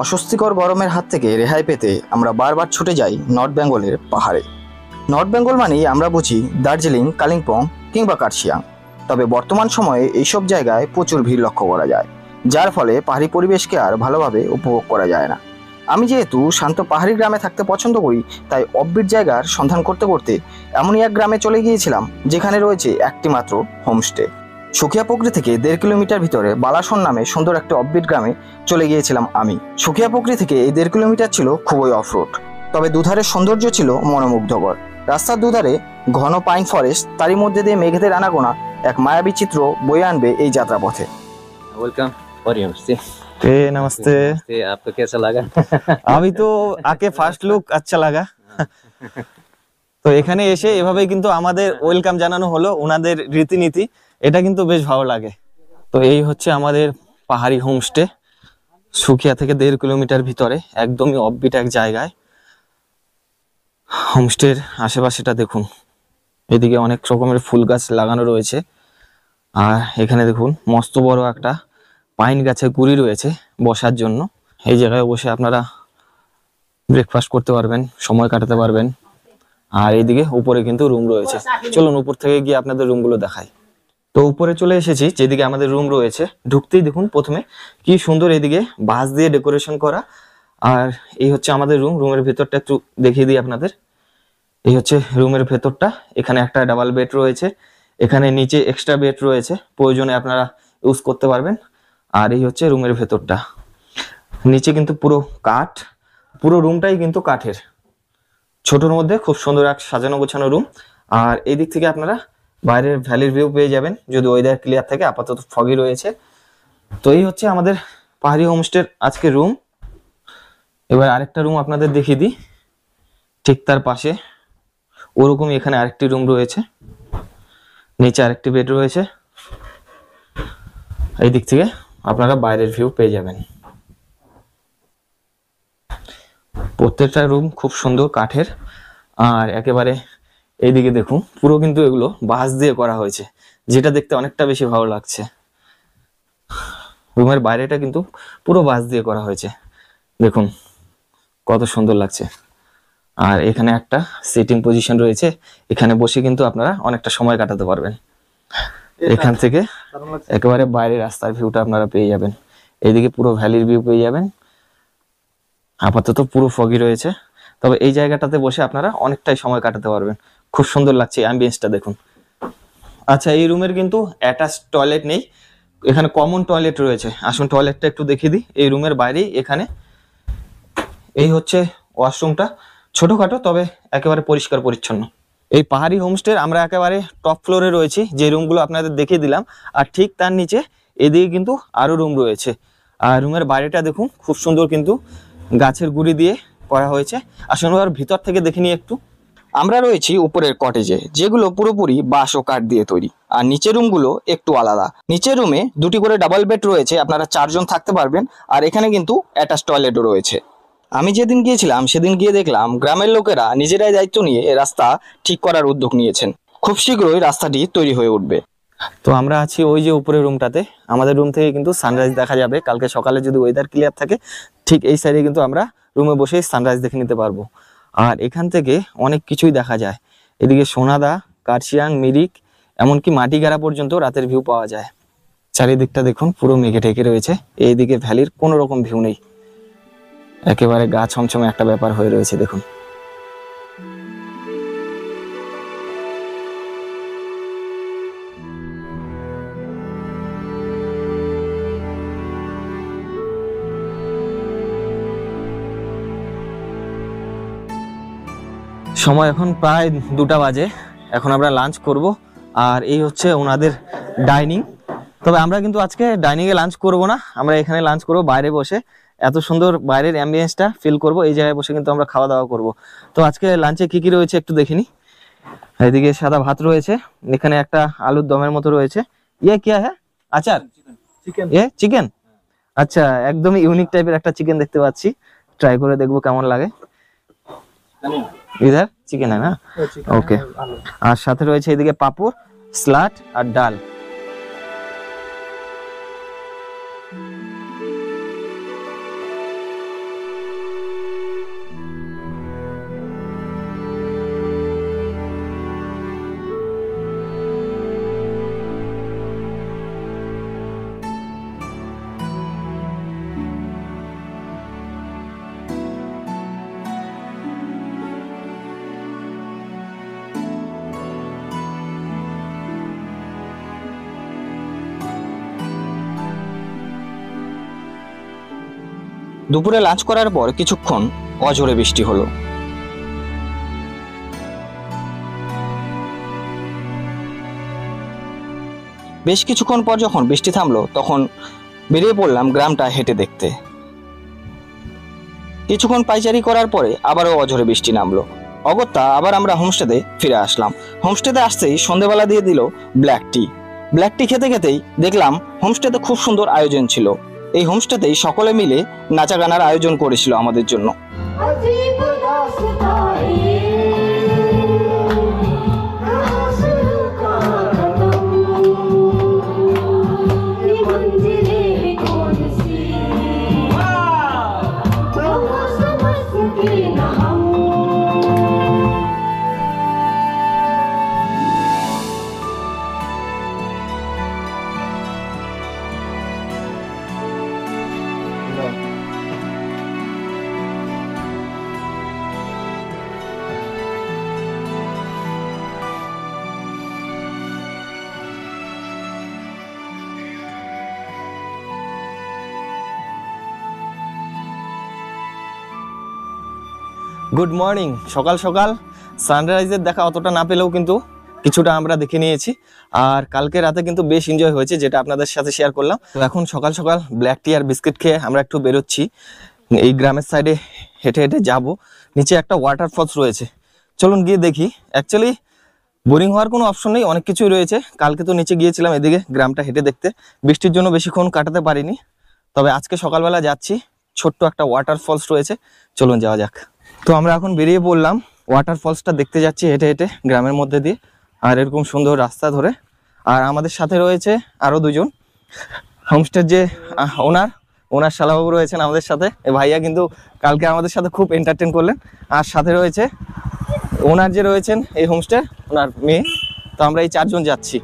অস্বস্তিকর গরমের হাত থেকে রেহাই পেতে আমরা বারবার ছুটে যাই নর্থ বেঙ্গলের পাহাড়ে। নর্থ বেঙ্গল মানেই আমরা বুঝি দার্জিলিং, কালিম্পং কিংবা কার্শিয়াং। তবে বর্তমান সময়ে এইসব জায়গায় প্রচুর ভিড় লক্ষ্য করা যায়, যার ফলে পাহাড়ি পরিবেশকে আর ভালোভাবে উপভোগ করা যায় না। আমি যেহেতু শান্ত পাহাড়ি গ্রামে থাকতে পছন্দ করি, তাই অফবিট জায়গার সন্ধান করতে করতে এমনই এক গ্রামে চলে গিয়েছিলাম যেখানে রয়েছে একটি মাত্র হোমস্টে। সুখিয়াপুকুরি থেকে 1.5 কিলোমিটার ভিতরে বালাসন নামে সুন্দর একটি অফবিট গ্রামে চলে গিয়েছিলাম আমি। সুখিয়াপুকুরি থেকে এই 1.5 কিলোমিটার ছিল খুবই অফরোড, তবে দুধারের সৌন্দর্য ছিল মনোমুগ্ধকর। রাস্তার দুধারে ঘন পাইন ফরেস্ট, তারই মধ্যে দিয়ে মেঘেদের আনাগোনা এক মায়াবী চিত্র বয়ে আনবে এই যাত্রাপথে। वेलकम और नमस्ते। नमस्ते। आपको कैसा लगा? अभी तो आके फार्स्ट लुक अच्छा लगा। তো এখানে এসে এভাবেই কিন্তু আমাদের ওয়েলকাম জানানো হলো, ওনাদের রীতিনীতি, এটা কিন্তু বেশ ভালো লাগে। তো এই হচ্ছে আমাদের পাহাড়ি হোমস্টে, সুখিয়া থেকে 1.5 কিলোমিটার ভিতরে, একদমই অফবিট এক জায়গায়। হোমস্টের আশেপাশেটা দেখুন, এদিকে অনেক রকমের ফুল গাছ লাগানো রয়েছে, আর এখানে দেখুন মস্ত বড় একটা পাইন গাছের গুড়ি রয়েছে বসার জন্য। এই জায়গায় বসে আপনারা ব্রেকফাস্ট করতে পারবেন, সময় কাটাতে পারবেন। আর এইদিকে উপরে কিন্তু রুম রয়েছে, চলুন উপর থেকে গিয়ে আপনাদের রুমগুলো দেখাই। তো উপরে চলে এসেছি, যেদিকে আমাদের রুম রয়েছে। ঢুকতেই দেখুন প্রথমে কি সুন্দর এদিকে বাঁশ দিয়ে ডেকোরেশন করা, আর এই হচ্ছে আমাদের রুম। রুমের ভেতরটা একটু দেখিয়ে দিই আপনাদের। এই হচ্ছে রুমের ভেতরটা, এখানে একটা ডাবল বেড রয়েছে, এখানে নিচে এক্সট্রা বেড রয়েছে, প্রয়োজনে আপনারা ইউজ করতে পারবেন। আর এই হচ্ছে রুমের ভেতরটা, নিচে কিন্তু পুরো কাঠ, পুরো রুমটাই কিন্তু কাঠের, ছোটর মধ্যে খুব সুন্দর এক সাজানো গোছানো রুম। আর এই দিক থেকে আপনারা বাইরের ভ্যালির ভিউ পেয়ে যাবেন, যদি ওয়েদার ক্লিয়ার থাকে। আপাতত ফগি রয়েছে। তো এই হচ্ছে আমাদের পাহাড়ি হোমস্টের আজকে রুম। এবার আরেকটা রুম আপনাদের দেখিয়ে দিই, ঠিক তার পাশে ওরকমই এখানে আরেকটি রুম রয়েছে, নিচে আরেকটি বেড রয়েছে। এই দিক থেকে আপনারা বাইরের ভিউ পেয়ে যাবেন। প্রত্যেকটা রুম খুব সুন্দর কাঠের, আর একেবারে এইদিকে দেখুন পুরো কিন্তু এগুলো বাঁশ দিয়ে করা হয়েছে, যেটা দেখতে অনেকটা বেশি ভালো লাগছে। রুমের বাইরেটা কিন্তু পুরো বাঁশ দিয়ে করা হয়েছে, দেখুন কত সুন্দর লাগছে। আর এখানে একটা সিটিং পজিশন রয়েছে, এখানে বসে কিন্তু আপনারা অনেকটা সময় কাটাতে পারবেন। এখান থেকে একেবারে বাইরের রাস্তার ভিউটা আপনারা পেয়ে যাবেন, এইদিকে পুরো ভ্যালির ভিউ পেয়ে যাবেন। আপাতত পুরো ফগি রয়েছে, তবে এই জায়গাটাতে বসে আপনারা অনেকটাই সময় কাটাতে পারবেন। খুব সুন্দর লাগছে অ্যাম্বিয়েন্সটা দেখুন। আচ্ছা, এই রুমের কিন্তু অ্যাটাচ টয়লেট নেই, এখানে কমন টয়লেট রয়েছে। আসুন টয়লেটটা একটু দেখিয়ে দিই। এই রুমের বাইরেই এখানে এই হচ্ছে ওয়াশরুমটা, ছোটখাটো তবে একেবারে পরিষ্কার পরিচ্ছন্ন। এই পাহাড়ি হোমস্টের আমরা একেবারে টপ ফ্লোরে রয়েছি, যে রুমগুলো আপনাদের দেখিয়ে দিলাম। আর ঠিক তার নিচে এদিকে কিন্তু আরো রুম রয়েছে। আর রুমের বাইরেটা দেখুন খুব সুন্দর কিন্তু গাছের গুড়ি দিয়ে করা হয়েছে। আসুন আর ভিতর থেকে দেখে নিই একটু। আমরা রয়েছি উপরের কটেজে, যেগুলো পুরোপুরি বাঁশ ও কাঠ দিয়ে তৈরি। আর নিচের রুমগুলো একটু আলাদা। নিচের রুমে 2টি করে ডাবল বেড রয়েছে, আপনারা 4 জন থাকতে পারবেন। আর এখানে কিন্তু অ্যাটাচ টয়লেটও রয়েছে। আমি যেদিন গিয়েছিলাম সেদিন গিয়ে দেখলাম গ্রামের লোকেরা নিজেরাই দায়িত্ব নিয়ে রাস্তা ঠিক করার উদ্যোগ নিয়েছেন। খুব শীঘ্রই রাস্তাটি তৈরি হয়ে উঠবে। তো আমরা আছি ওই যে উপরের রুমটাতে। আমাদের রুম থেকে কিন্তু সানরাইজ দেখা যাবে কালকে সকালে, যদি ওয়েদার ক্লিয়ার থাকে। ঠিক এই সাইডে কিন্তু আমরা রুমে বসে সানরাইজ দেখে নিতে পারবো। আর এখান থেকে অনেক কিছুই দেখা যায়, এদিকে সোনাদা, কার্শিয়াং, মিরিক, এমনকি মাটিগাড়া পর্যন্ত রাতের ভিউ পাওয়া যায়। চারিদিকটা দেখুন পুরো মেঘে ঢেকে রয়েছে, এইদিকে ভ্যালির কোনো রকম ভিউ নেই, একেবারে গা ছমছমে একটা ব্যাপার হয়ে রয়েছে দেখুন। সময় এখন প্রায় 2টা বাজে, এখন আমরা লাঞ্চ করব। আর এই হচ্ছে ওনাদের ডাইনিং। তবে আমরা কিন্তু আজকে ডাইনিংয়ে লাঞ্চ করব না, আমরা এখানে লাঞ্চ করব বাইরে বসে। এত সুন্দর বাইরের অ্যাম্বিয়েন্সটা ফিল করব, এই জায়গায় বসে কিন্তু আমরা খাওয়া দাওয়া করব। তো আজকে লাঞ্চে কি কি রয়েছে একটু দেখিনি। এদিকে সাদা ভাত রয়েছে, এখানে একটা আলুর দমের মতো রয়েছে। ইয়ে কি হ্যাঁ আচার, চিকেন। আচ্ছা, একদমই ইউনিক টাইপের একটা চিকেন দেখতে পাচ্ছি, ট্রাই করে দেখবো কেমন লাগে। इधर चिकन है ना, ओके। আর সাথে রয়েছে এদিকে পাপড়, স্যালাড আর ডাল। দুপুরে লাঞ্চ করার পর কিছুক্ষণ অঝোরে বৃষ্টি হলো। বেশ কিছুক্ষণ পর যখন বৃষ্টি থামলো তখন বেরিয়ে পড়লাম গ্রামটা হেঁটে দেখতে। কিছুক্ষণ পাইচারি করার পরে আবারও অঝোরে বৃষ্টি নামলো। অগত্যা আবার আমরা হোমস্টেতে ফিরে আসলাম। হোমস্টেতে আসতেই সন্ধেবেলা দিয়ে দিল ব্ল্যাক টি। ব্ল্যাক টি খেতে খেতেই দেখলাম হোমস্টেতে খুব সুন্দর আয়োজন ছিল। এই হোমস্টেতেই সকলে মিলে নাচা গানার আয়োজন করেছিল আমাদের জন্য। Good morning. সকাল সকাল সানরাইজের দেখা অতটা না পেলেও কিন্তু কিছুটা আমরা দেখে নিয়েছি। আর কালকে রাতে কিন্তু বেশ এনজয় হয়েছে, যেটা আপনাদের সাথে শেয়ার করলাম। তো এখন সকাল সকাল ব্ল্যাক টি আর বিস্কিট খেয়ে আমরা একটু বেরোচ্ছি। এই গ্রামের সাইডে হেঁটে হেঁটে যাব। নিচে একটা ওয়াটারফলস রয়েছে, চলুন গিয়ে দেখি। অ্যাকচুয়ালি বোরিং হওয়ার কোনো অপশন নেই, অনেক কিছুই রয়েছে। কালকে তো নিচে গিয়েছিলাম এদিকে গ্রামটা হেঁটে দেখতে, বৃষ্টির জন্য বেশিক্ষণ কাটাতে পারিনি। তবে আজকে সকালবেলা যাচ্ছি, ছোট্ট একটা ওয়াটারফলস রয়েছে, চলুন যাওয়া যাক। তো আমরা এখন বেরিয়ে পড়লাম, ওয়াটারফলসটা দেখতে যাচ্ছি হেঁটে হেঁটে গ্রামের মধ্যে দিয়ে, আর এরকম সুন্দর রাস্তা ধরে। আর আমাদের সাথে রয়েছে আরও দুজন, হোমস্টের যে ওনার শালাবাবু রয়েছেন আমাদের সাথে। এই ভাইয়া কিন্তু কালকে আমাদের সাথে খুব এন্টারটেন করলেন। আর সাথে রয়েছে ওনার যে রয়েছেন এই হোমস্টে, ওনার মেয়ে। তো আমরা এই 4 জন যাচ্ছি।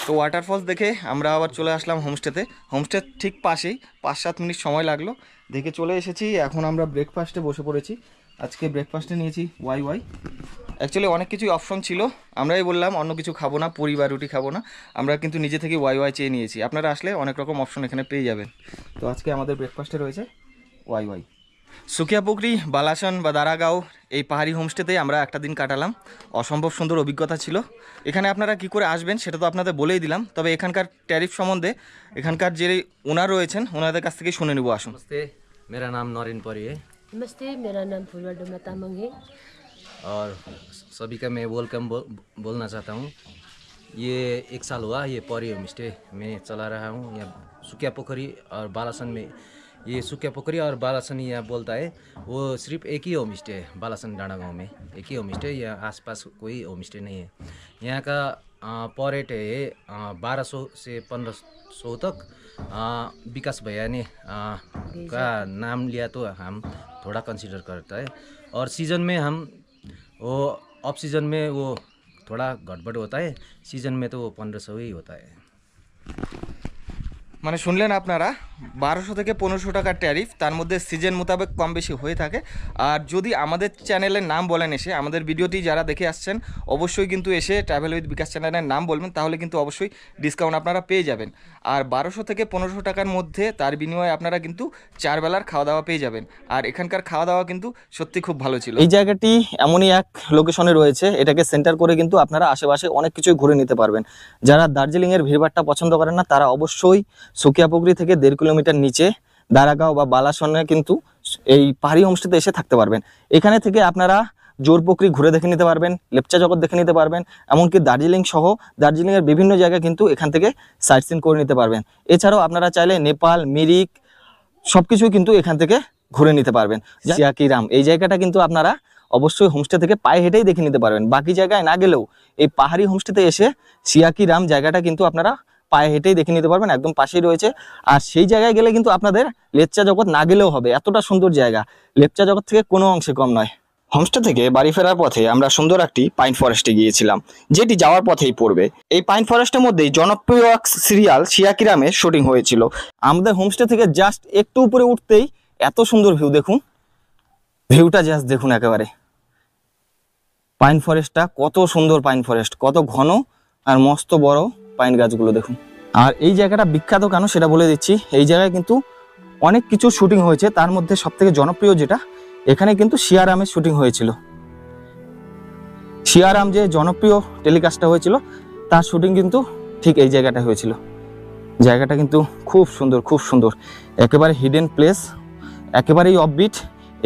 তো ওয়াটারফলস দেখে আমরা আবার চলে আসলাম হোমস্টেতে। হোমস্টের ঠিক পাশেই 5-7 মিনিট সময় লাগলো, দেখে চলে এসেছি। এখন আমরা ব্রেকফাস্টে বসে পড়েছি। আজকে ব্রেকফাস্টে নিয়েছি ওয়াই। অ্যাকচুয়ালি অনেক কিছুই অপশন ছিল, আমরাই বললাম অন্য কিছু খাবো না, পুরি বা রুটি খাবো না। আমরা কিন্তু নিজে থেকে ওয়াই চেয়ে নিয়েছি। আপনারা আসলে অনেক রকম অপশন এখানে পেয়ে যাবেন। তো আজকে আমাদের ব্রেকফাস্টে রয়েছে ওয়াই। সুকিয়াপুকুরি, বালাসন বা দারাগাঁও এই পাহাড়ি হোমস্টেতেই আমরা একটা দিন কাটালাম। অসম্ভব সুন্দর অভিজ্ঞতা ছিল। এখানে আপনারা কি করে আসবেন সেটা তো আপনাদের বলেই দিলাম। তবে এখানকার ট্যারিফ সম্বন্ধে এখানকার যে ওনার রয়েছেন ওনাদের কাছ থেকে শুনে নেব। আসুন। नमस्ते, मेरा नाम नौरिन परी है नमस्ते, मेरा नाम फुलवा डोमा तामाङ है और सभी का मैं वेलकम बोलना चाहता हूँ। ये 1 साल हुआ ये परी होम स्टे मैं चला रहा हूँ यहाँ सुकिया पोखरी और बालासन में। ये सुकिया पोखरी और बालासन यहाँ बोलता है, वो सिर्फ एक ही होम स्टे है बालासन डाँडा गाँव में, एक ही होम स्टे। यहाँ आसपास कोई होम स्टे नहीं है। यहाँ का पर रेट है 1200 से 1500 तक। विकास भैया ने का नाम लिया तो हम थोड़ा कंसिडर करता है। और सीज़न में हम वो ऑफ सीज़न में वो थोड़ा गड़बड़ होता है, सीज़न में तो वो 1500 ही होता है। মানে শুনলেন আপনারা, 1200 থেকে 1500 টাকার ট্যারিফ, তার মধ্যে সিজন মোতাবেক কম বেশি হয়ে থাকে। আর যদি আমাদের চ্যানেলের নাম বলেন, এসে আমাদের ভিডিওটি যারা দেখে আসছেন অবশ্যই কিন্তু এসে ট্রাভেল উইথ বিকাশ চ্যানেলের নাম বলবেন, তাহলে কিন্তু অবশ্যই ডিসকাউন্ট আপনারা পেয়ে যাবেন। আর 1200 থেকে 1500 টাকার মধ্যে তার বিনিময়ে আপনারা কিন্তু 4 বেলার খাওয়া দাওয়া পেয়ে যাবেন। আর এখানকার খাওয়া দাওয়া কিন্তু সত্যি খুব ভালো ছিল। এই জায়গাটি এমনই এক লোকেশনে রয়েছে, এটাকে সেন্টার করে কিন্তু আপনারা আশেপাশে অনেক কিছুই ঘুরে নিতে পারবেন। যারা দার্জিলিংয়ের ভিড়ভাট্টা পছন্দ করেন না তারা অবশ্যই সুকিয়াপুকুরি থেকে 1.5 কিলোমিটার নিচে দারাগাঁও বা বালাসনে কিন্তু এই পাহাড়ি হোমস্টেতে এসে থাকতে পারবেন। এখানে থেকে আপনারা জোরপুকুরি ঘুরে দেখে নিতে পারবেন, লেপচা জগৎ দেখে নিতে পারবেন, এমনকি দার্জিলিং সহ দার্জিলিংয়ের বিভিন্ন জায়গায় কিন্তু এখান থেকে সাইট সিন করে নিতে পারবেন। এছাড়াও আপনারা চাইলে নেপাল, মিরিক সবকিছুই কিন্তু এখান থেকে ঘুরে নিতে পারবেন। সিয়াকিরাম এই জায়গাটা কিন্তু আপনারা অবশ্যই হোমস্টে থেকে পায়ে হেঁটেই দেখে নিতে পারবেন। বাকি জায়গায় না গেলেও এই পাহাড়ি হোমস্টেতে এসে সিয়াকিরাম জায়গাটা কিন্তু আপনারা পায়ে হেঁটেই দেখে নিতে পারবেন, একদম পাশেই রয়েছে। আর সেই জায়গায় গেলে কিন্তু আপনাদের লেপচা জগৎ না গেলেও হবে, এতটা সুন্দর জায়গা, লেপচা জগৎ থেকে কোনো অংশে কম নয়। হোমস্টে থেকে বাড়ি ফেরার পথে আমরা সুন্দর একটি পাইন ফরেস্টে গিয়েছিলাম, যেটি যাওয়ার পথেই পড়বে। এই পাইন ফরেস্টের মধ্যেই জনপ্রিয় এক সিরিয়াল শিয়াকিরামের শুটিং হয়েছিল। আমাদের হোমস্টে থেকে জাস্ট একটু উপরে উঠতেই এত সুন্দর ভিউ, দেখুন ভিউটা জাস্ট দেখুন, একেবারে পাইন ফরেস্টটা কত সুন্দর, পাইন ফরেস্ট কত ঘন আর মস্ত বড় পাইন গাছগুলো দেখুন। আর এই জায়গাটা বিখ্যাত কেন সেটা বলে দিচ্ছি। এই জায়গায় কিন্তু অনেক কিছু শুটিং হয়েছে, তার মধ্যে সব থেকে জনপ্রিয় যেটা, এখানে কিন্তু শিয়ারামের শুটিং হয়েছিল। শিয়ারাম যে জনপ্রিয় টেলিকাস্টটা হয়েছিল তার শুটিং কিন্তু ঠিক এই জায়গাটা হয়েছিল। জায়গাটা কিন্তু খুব সুন্দর, খুব সুন্দর, একেবারে হিডেন প্লেস, একেবারেই অফবিট।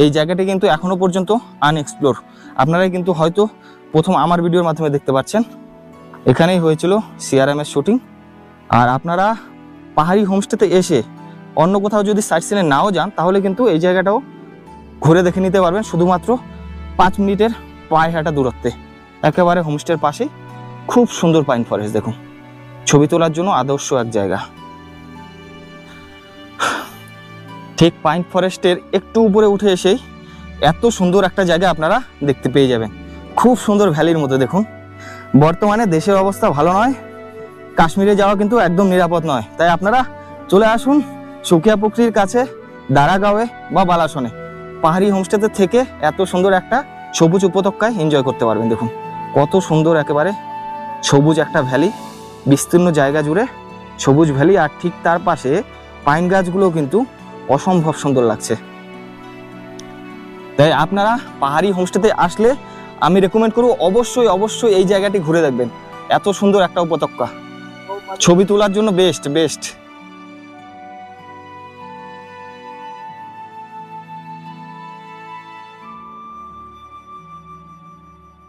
এই জায়গাটি কিন্তু এখনো পর্যন্ত আনএক্সপ্লোর। আপনারা কিন্তু হয়তো প্রথম আমার ভিডিওর মাধ্যমে দেখতে পাচ্ছেন, এখানেই হয়েছিল শিয়ারামের শুটিং। আর আপনারা পাহাড়ি হোমস্টেতে এসে অন্য কোথাও যদি সাইট সিনে নাও যান, তাহলে কিন্তু এই জায়গাটাও ঘুরে দেখে নিতে পারবেন, শুধুমাত্র 5 মিনিটের পায়ে হাঁটা দূরত্বে। একেবারে হোমস্টের পাশেই খুব সুন্দর পাইন ফরেস্ট দেখুন, ছবি তোলার জন্য আদর্শ এক জায়গা। ঠিক পাইন ফরেস্টের একটু উপরে উঠে এসেই এত সুন্দর একটা জায়গা আপনারা দেখতে পেয়ে যাবেন, খুব সুন্দর ভ্যালির মধ্যে। দেখুন বর্তমানে দেশের অবস্থা ভালো নয়, কাশ্মীরে যাওয়া কিন্তু একদম নিরাপদ নয়, তাই আপনারা চলে আসুন সুকিয়া পুকুরির কাছে দারাগাঁওয়ে বা বালাসনে। পাহাড়ি হোমস্টেতে থেকে এত সুন্দর একটা সবুজ উপত্যকায় এনজয় করতে পারবেন। দেখুন কত সুন্দর, একেবারে সবুজ একটা ভ্যালি, বিস্তীর্ণ জায়গা জুড়ে সবুজ ভ্যালি, আর ঠিক তার পাশে পাইন গাছগুলো কিন্তু অসম্ভব সুন্দর লাগছে। তাই আপনারা পাহাড়ি হোমস্টেতে আসলে আমি রেকমেন্ড করব অবশ্যই অবশ্যই এই জায়গাটি ঘুরে দেখবেন, এত সুন্দর একটা উপত্যকা, ছবি তোলার জন্য বেস্ট।